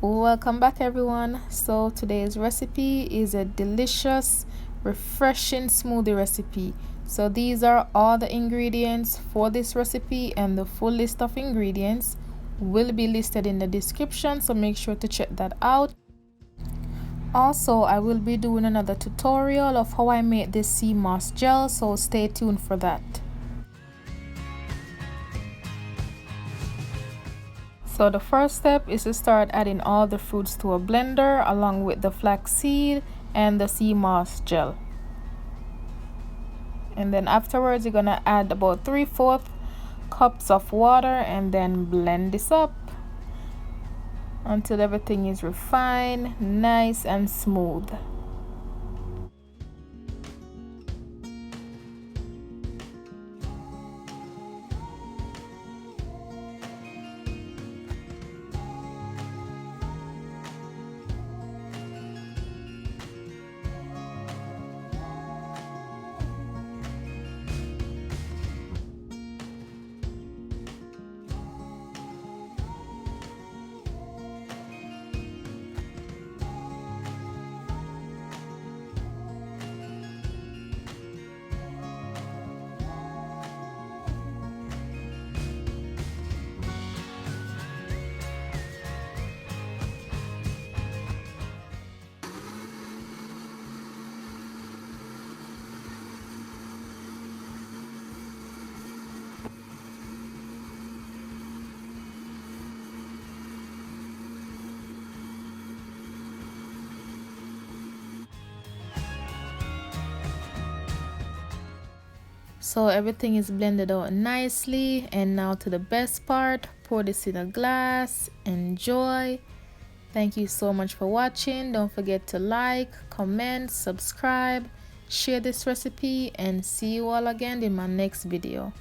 Welcome back, everyone. So today's recipe is a delicious, refreshing smoothie recipe. So these are all the ingredients for this recipe, and the full list of ingredients will be listed in the description, so make sure to check that out. Also, I will be doing another tutorial of how I make this sea moss gel, so stay tuned for that. So the first step is to start adding all the fruits to a blender along with the flaxseed and the sea moss gel. And then afterwards you're gonna add about 3/4 cups of water and then blend this up until everything is refined, nice and smooth. So everything is blended out nicely, and now to the best part, pour this in a glass, enjoy. Thank you so much for watching. Don't forget to like, comment, subscribe, share this recipe, and see you all again in my next video.